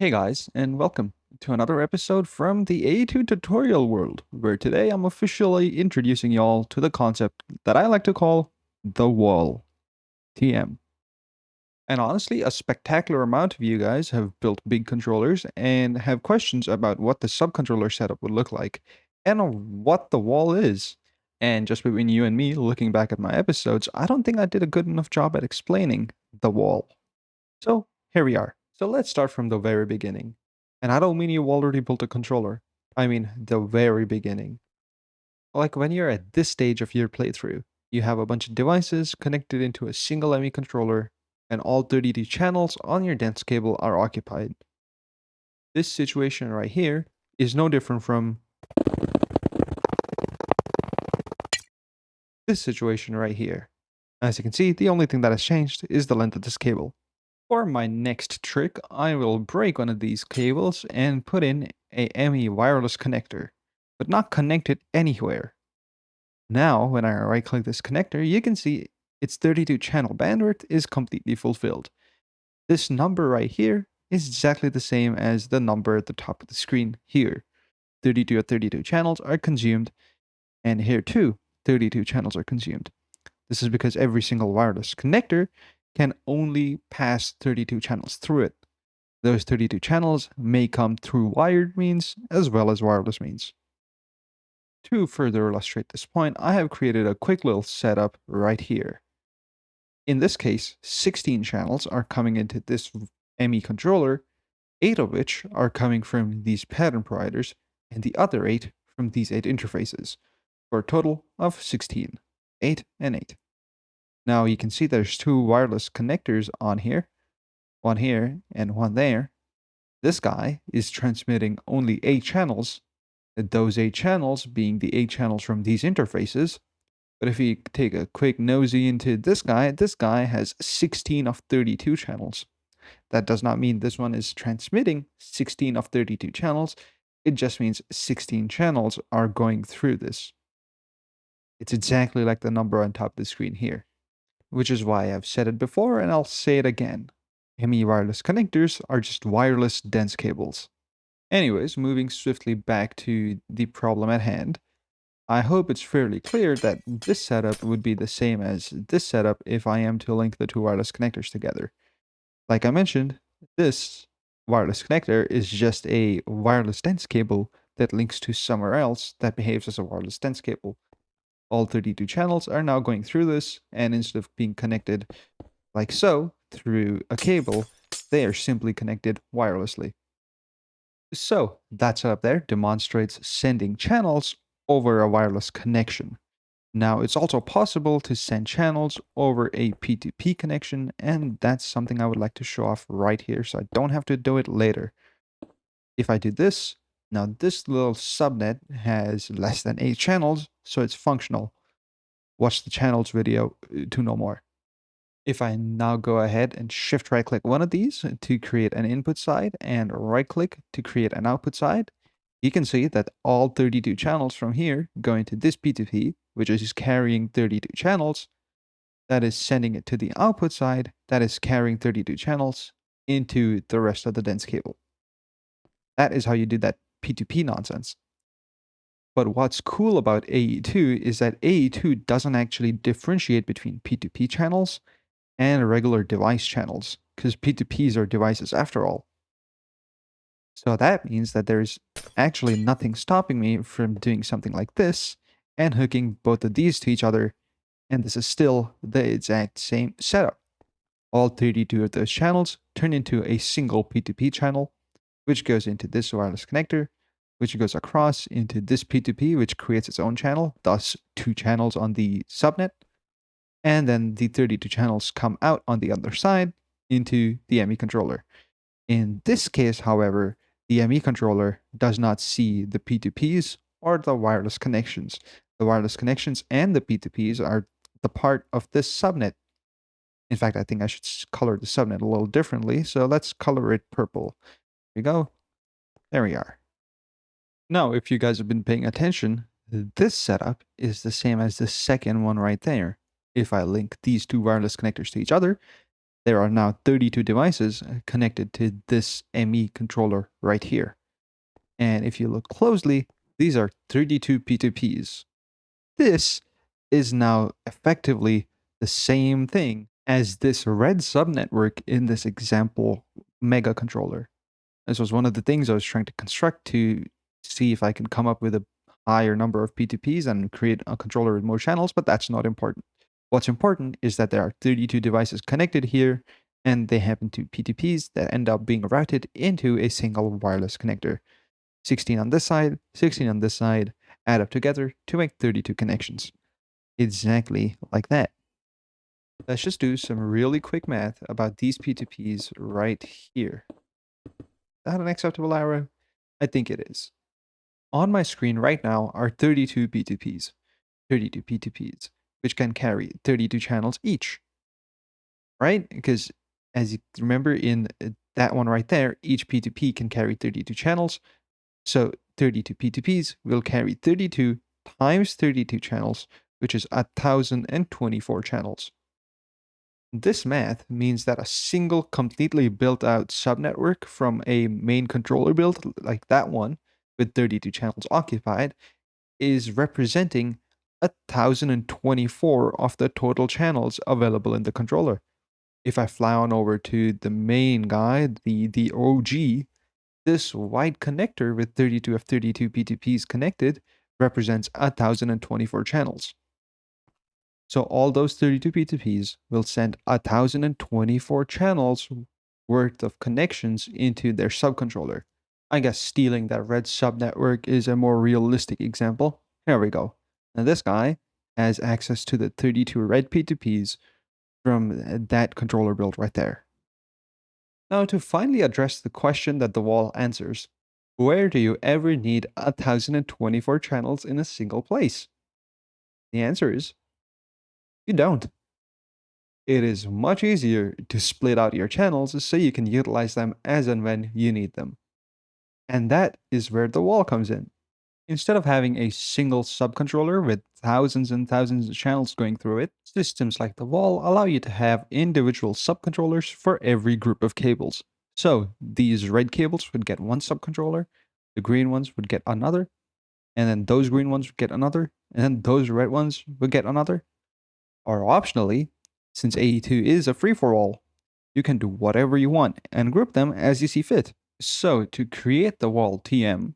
Hey guys, and welcome to another episode from the A2 tutorial world, where today I'm officially introducing y'all to the concept that I like to call the wall, TM. And honestly, a spectacular amount of you guys have built big controllers and have questions about what the subcontroller setup would look like and what the wall is. And just between you and me, looking back at my episodes, I don't think I did a good enough job at explaining the wall. So here we are. So let's start from the very beginning. And I don't mean you've already built a controller. I mean the very beginning. Like when you're at this stage of your playthrough, you have a bunch of devices connected into a single ME controller, and all 32 channels on your dense cable are occupied. This situation right here is no different from this situation right here. As you can see, the only thing that has changed is the length of this cable. For my next trick, I will break one of these cables and put in a ME wireless connector, but not connect it anywhere. Now, when I right click this connector, you can see its 32 channel bandwidth is completely fulfilled. This number right here is exactly the same as the number at the top of the screen here. 32 of 32 channels are consumed, and here too, 32 channels are consumed. This is because every single wireless connector can only pass 32 channels through it. Those 32 channels may come through wired means as well as wireless means. To further illustrate this point, I have created a quick little setup right here. In this case, 16 channels are coming into this ME controller, 8 of which are coming from these pattern providers, and the other 8 from these 8 interfaces, for a total of 16. 8 and 8. Now you can see there's 2 wireless connectors on here, one here and one there. This guy is transmitting only 8 channels, those 8 channels being the 8 channels from these interfaces. But if you take a quick nosy into this guy has 16 of 32 channels. That does not mean this one is transmitting 16 of 32 channels. It just means 16 channels are going through this. It's exactly like the number on top of the screen here, which is why I've said it before and I'll say it again. ME wireless connectors are just wireless dense cables. Anyways, moving swiftly back to the problem at hand, I hope it's fairly clear that this setup would be the same as this setup if I am to link the two wireless connectors together. Like I mentioned, this wireless connector is just a wireless dense cable that links to somewhere else that behaves as a wireless dense cable. All 32 channels are now going through this, and instead of being connected like so through a cable, they are simply connected wirelessly. So that setup there demonstrates sending channels over a wireless connection. Now, it's also possible to send channels over a P2P connection, and that's something I would like to show off right here so I don't have to do it later. If I do this, now this little subnet has less than 8 channels, so it's functional. Watch the channels video to know more. If I now go ahead and shift right click one of these to create an input side and right click to create an output side, you can see that all 32 channels from here go into this P2P, which is carrying 32 channels, that is sending it to the output side, that is carrying 32 channels into the rest of the dense cable. That is how you do that P2P nonsense. But what's cool about AE2 is that AE2 doesn't actually differentiate between P2P channels and regular device channels, because P2Ps are devices after all. So that means that there's actually nothing stopping me from doing something like this and hooking both of these to each other, and this is still the exact same setup. All 32 of those channels turn into a single P2P channel, which goes into this wireless connector, which goes across into this P2P, which creates its own channel, thus 2 channels on the subnet, and then the 32 channels come out on the other side into the ME controller. In this case, however, the ME controller does not see the P2Ps or the wireless connections. The wireless connections and the P2Ps are the part of this subnet. In fact, I think I should color the subnet a little differently, so let's color it purple. Here we go. There we are. Now, if you guys have been paying attention, this setup is the same as the second one right there. If I link these two wireless connectors to each other, there are now 32 devices connected to this ME controller right here. And if you look closely, these are 32 P2Ps. This is now effectively the same thing as this red subnetwork in this example mega controller. This was one of the things I was trying to construct to see if I can come up with a higher number of P2Ps and create a controller with more channels, but that's not important. What's important is that there are 32 devices connected here, and they happen to P2Ps that end up being routed into a single wireless connector. 16 on this side, 16 on this side, add up together to make 32 connections. Exactly like that. Let's just do some really quick math about these P2Ps right here. Is that an acceptable arrow? I think it is. On my screen right now are 32 P2Ps, which can carry 32 channels each, right? Because as you remember in that one right there, each P2P can carry 32 channels. So 32 P2Ps will carry 32 times 32 channels, which is 1024 channels. This math means that a single completely built out subnetwork from a main controller build like that one with 32 channels occupied is representing 1024 of the total channels available in the controller. If I fly on over to the main guy, the OG, this white connector with 32 of 32 P2Ps connected represents 1024 channels. So all those 32 P2Ps will send 1024 channels worth of connections into their subcontroller. I guess stealing that red subnetwork is a more realistic example. Here we go. Now this guy has access to the 32 red P2Ps from that controller build right there. Now to finally address the question that the wall answers, where do you ever need 1024 channels in a single place? The answer is you don't. It is much easier to split out your channels so you can utilize them as and when you need them. And that is where the wall comes in. Instead of having a single subcontroller with thousands and thousands of channels going through it, systems like the wall allow you to have individual subcontrollers for every group of cables. So these red cables would get one subcontroller, the green ones would get another, and then those green ones would get another, and then those red ones would get another. Or optionally, since AE2 is a free-for-all, you can do whatever you want and group them as you see fit. So to create the wall TM,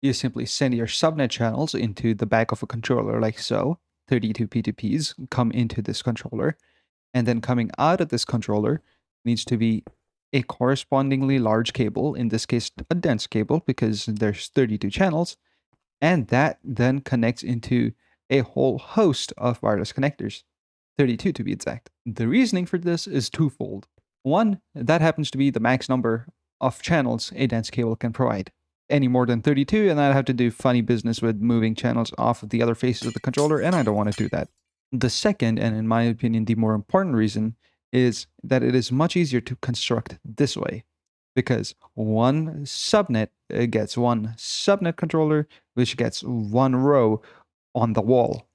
you simply send your subnet channels into the back of a controller like so. 32 P2Ps come into this controller, and then coming out of this controller needs to be a correspondingly large cable, in this case a dense cable because there's 32 channels, and that then connects into a whole host of wireless connectors. 32 to be exact. The reasoning for this is twofold. One, that happens to be the max number of channels a dense cable can provide. Any more than 32, and I'd have to do funny business with moving channels off of the other faces of the controller, and I don't want to do that. The second, and in my opinion, the more important reason, is that it is much easier to construct this way. Because one subnet gets one subnet controller, which gets one row on the wall.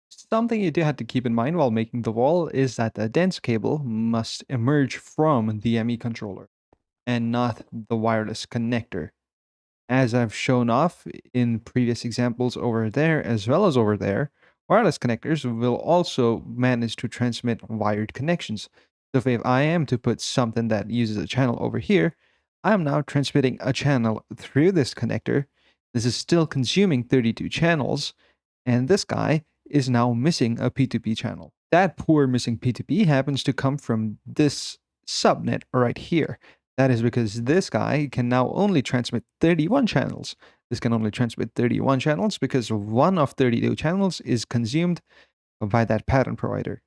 Something you do have to keep in mind while making the wall is that the dense cable must emerge from the ME controller and not the wireless connector. As I've shown off in previous examples over there as well as over there, wireless connectors will also manage to transmit wired connections. So if I am to put something that uses a channel over here, I'm now transmitting a channel through this connector. This is still consuming 32 channels, and this guy is now missing a P2P channel. That poor missing P2P happens to come from this subnet right here. That is because this guy can now only transmit 31 channels. This can only transmit 31 channels because one of 32 channels is consumed by that pattern provider.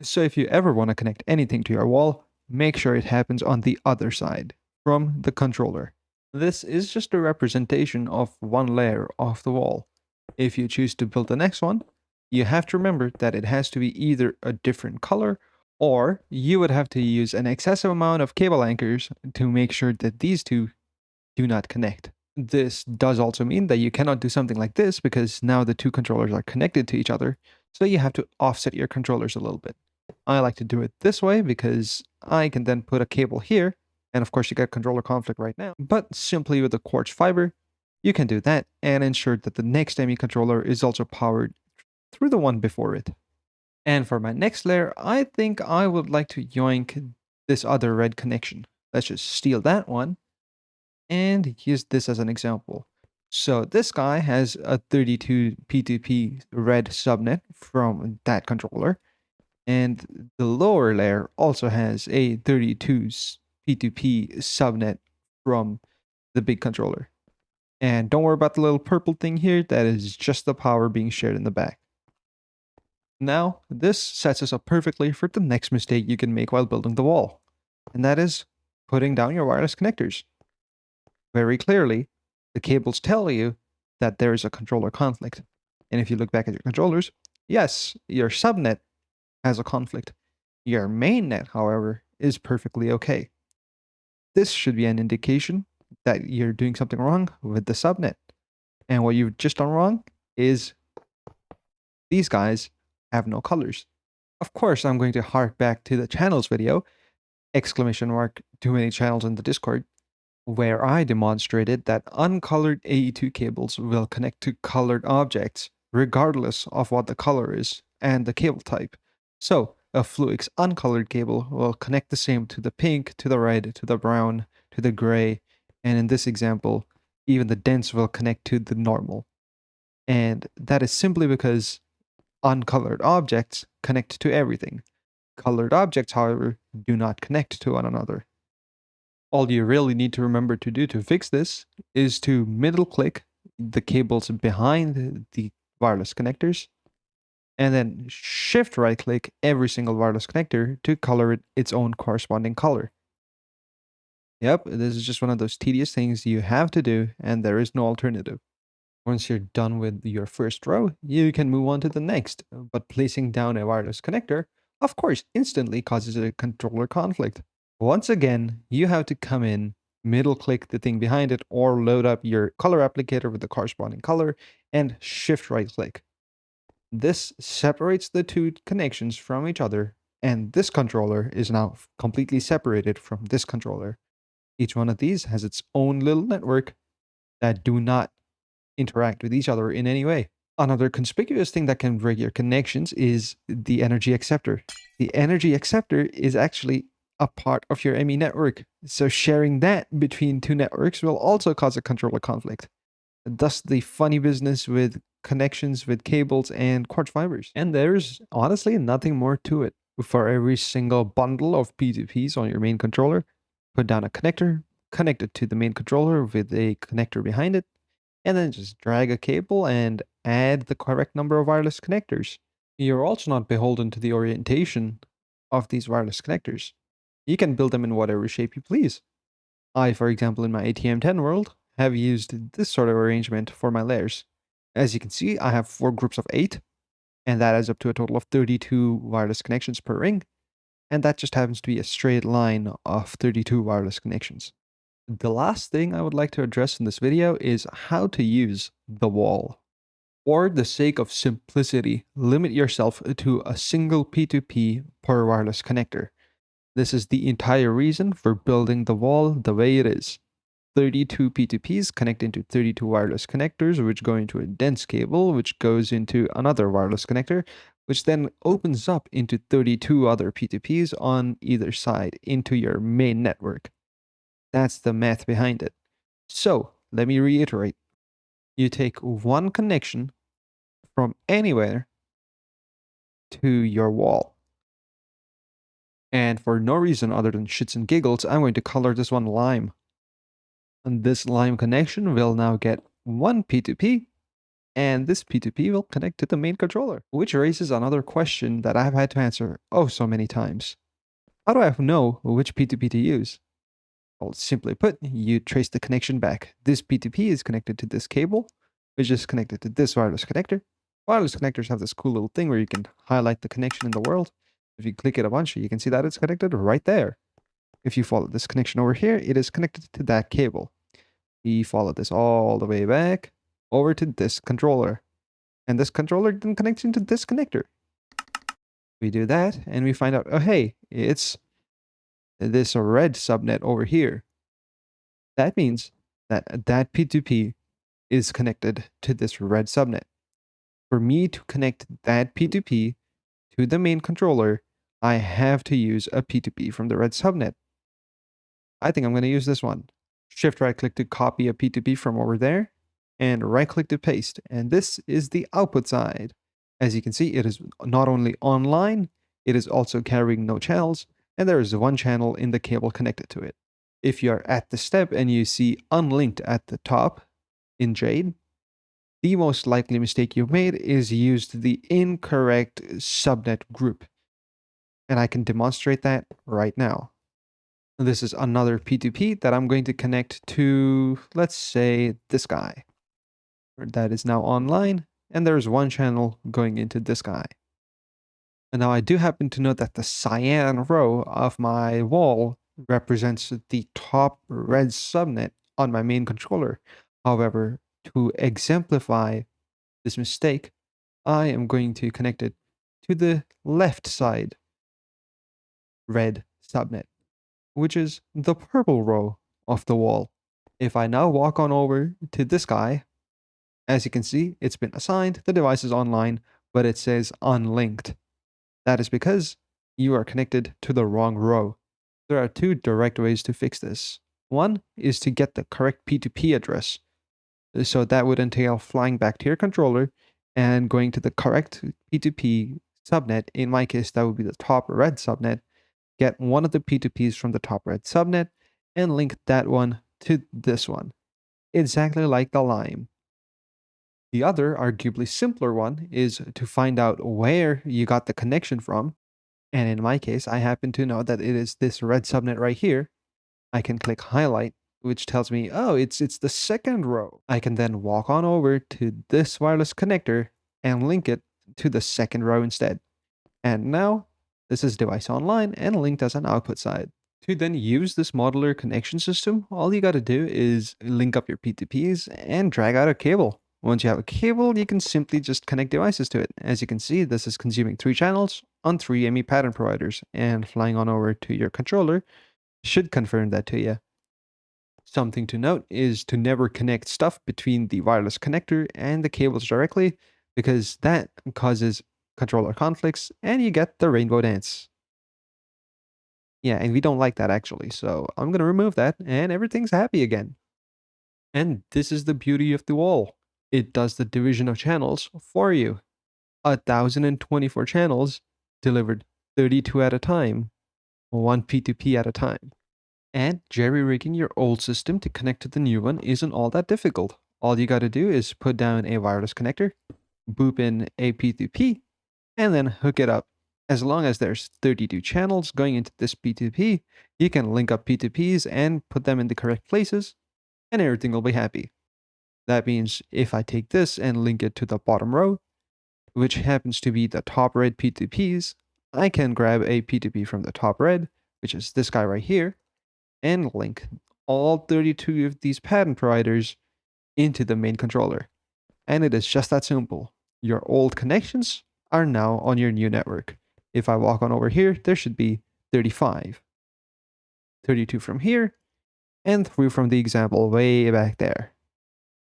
So if you ever want to connect anything to your wall, make sure it happens on the other side, from the controller. This is just a representation of one layer of the wall. If you choose to build the next one, you have to remember that it has to be either a different color or you would have to use an excessive amount of cable anchors to make sure that these two do not connect. This does also mean that you cannot do something like this because now the two controllers are connected to each other, so you have to offset your controllers a little bit. I like to do it this way because I can then put a cable here, and of course you get controller conflict right now, but simply with the quartz fiber, you can do that and ensure that the next ME controller is also powered through the one before it. And for my next layer, I think I would like to yoink this other red connection. Let's just steal that one and use this as an example. So this guy has a 32 P2P red subnet from that controller, and the lower layer also has a 32 P2P subnet from the big controller. And don't worry about the little purple thing here, that is just the power being shared in the back. Now, this sets us up perfectly for the next mistake you can make while building the wall, and that is putting down your wireless connectors. Very clearly, the cables tell you that there is a controller conflict. And if you look back at your controllers, yes, your subnet has a conflict. Your mainnet, however, is perfectly okay. This should be an indication that you're doing something wrong with the subnet. And what you've just done wrong is these guys have no colors. Of course, I'm going to hark back to the channels video, exclamation mark, too many channels in the Discord, where I demonstrated that uncolored AE2 cables will connect to colored objects, regardless of what the color is and the cable type. So, a Fluix uncolored cable will connect the same to the pink, to the red, to the brown, to the gray, and in this example, even the dense will connect to the normal. And that is simply because uncolored objects connect to everything. Colored objects, however, do not connect to one another. All you really need to remember to do to fix this is to middle click the cables behind the wireless connectors and then shift right click every single wireless connector to color it its own corresponding color. Yep, this is just one of those tedious things you have to do and there is no alternative. Once you're done with your first row, you can move on to the next, but placing down a wireless connector, of course, instantly causes a controller conflict. Once again, you have to come in, middle click the thing behind it, or load up your color applicator with the corresponding color, and shift right click. This separates the two connections from each other, and this controller is now completely separated from this controller. Each one of these has its own little network that do not interact with each other in any way. Another conspicuous thing that can break your connections is the energy acceptor. The energy acceptor is actually a part of your ME network. So sharing that between two networks will also cause a controller conflict. Thus the funny business with connections with cables and quartz fibers. And there's honestly nothing more to it. For every single bundle of P2Ps on your main controller, put down a connector, connect it to the main controller with a connector behind it, and then just drag a cable and add the correct number of wireless connectors. You're also not beholden to the orientation of these wireless connectors. You can build them in whatever shape you please. I, for example, in my ATM10 world, have used this sort of arrangement for my layers. As you can see, I have 4 groups of 8, and that adds up to a total of 32 wireless connections per ring, and that just happens to be a straight line of 32 wireless connections. The last thing I would like to address in this video is how to use the wall. For the sake of simplicity, limit yourself to a single P2P per wireless connector. This is the entire reason for building the wall the way it is. 32 P2Ps connect into 32 wireless connectors, which go into a dense cable, which goes into another wireless connector, which then opens up into 32 other P2Ps on either side into your main network. That's the math behind it. So, let me reiterate. You take one connection from anywhere to your wall. And for no reason other than shits and giggles, I'm going to color this one lime. And this lime connection will now get one P2P, and this P2P will connect to the main controller, which raises another question that I've had to answer oh so many times. How do I know which P2P to use? Well, simply put, you trace the connection back. This P2P is connected to this cable, which is connected to this wireless connector. Wireless connectors have this cool little thing where you can highlight the connection in the world. If you click it a bunch, you can see that it's connected right there. If you follow this connection over here, it is connected to that cable. We follow this all the way back over to this controller. And this controller then connects into this connector. We do that and we find out, oh, hey, it's this red subnet over here. That means that that P2P is connected to this red subnet. For me to connect that P2P to the main controller, I have to use a P2P from the red subnet. I think I'm going to use this one. Shift right click to copy a P2P from over there and right click to paste. And this is the output side. As you can see, it is not only online, it is also carrying no channels, and there is one channel in the cable connected to it. If you are at the step and you see unlinked at the top in Jade, the most likely mistake you made is used the incorrect subnet group. And I can demonstrate that right now. This is another P2P that I'm going to connect to, let's say, this guy. That is now online, and there's one channel going into this guy. And now I do happen to know that the cyan row of my wall represents the top red subnet on my main controller. However, to exemplify this mistake, I am going to connect it to the left side red subnet, which is the purple row of the wall. If I now walk on over to this guy, as you can see, it's been assigned, the device is online, but it says unlinked. That is because you are connected to the wrong row. There are two direct ways to fix this. One is to get the correct P2P address. So that would entail flying back to your controller and going to the correct P2P subnet. In my case, that would be the top red subnet. Get one of the P2Ps from the top red subnet and link that one to this one, exactly like the lime. The other, arguably simpler one, is to find out where you got the connection from. And in my case, I happen to know that it is this red subnet right here. I can click highlight, which tells me, oh, it's the second row. I can then walk on over to this wireless connector and link it to the second row instead. And now this is device online and linked as an output side. To then use this modular connection system, all you got to do is link up your P2Ps and drag out a cable. Once you have a cable, you can simply just connect devices to it. As you can see, this is consuming 3 channels on 3 ME pattern providers, and flying on over to your controller should confirm that to you. Something to note is to never connect stuff between the wireless connector and the cables directly, because that causes controller conflicts and you get the rainbow dance. Yeah, and we don't like that actually, so I'm gonna remove that and everything's happy again. And this is the beauty of the wall. It does the division of channels for you. 1,024 channels delivered 32 at a time, one P2P at a time. And jerry-rigging your old system to connect to the new one isn't all that difficult. All you gotta do is put down a wireless connector, boop in a P2P, and then hook it up. As long as there's 32 channels going into this P2P, you can link up P2Ps and put them in the correct places, and everything will be happy. That means if I take this and link it to the bottom row, which happens to be the top red P2Ps, I can grab a P2P from the top red, which is this guy right here, and link all 32 of these pattern providers into the main controller. And it is just that simple. Your old connections are now on your new network. If I walk on over here, there should be 35. 32 from here, and 3 from the example way back there.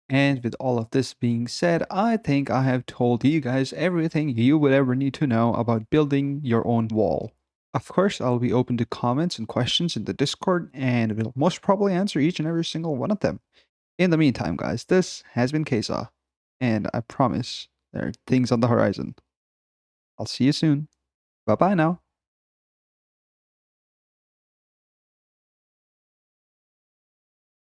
And with all of this being said, I think I have told you guys everything you would ever need to know about building your own wall. Of course, I'll be open to comments and questions in the Discord, and will most probably answer each and every single one of them. In the meantime, guys, this has been Kesa, and I promise there are things on the horizon. I'll see you soon. Bye bye now.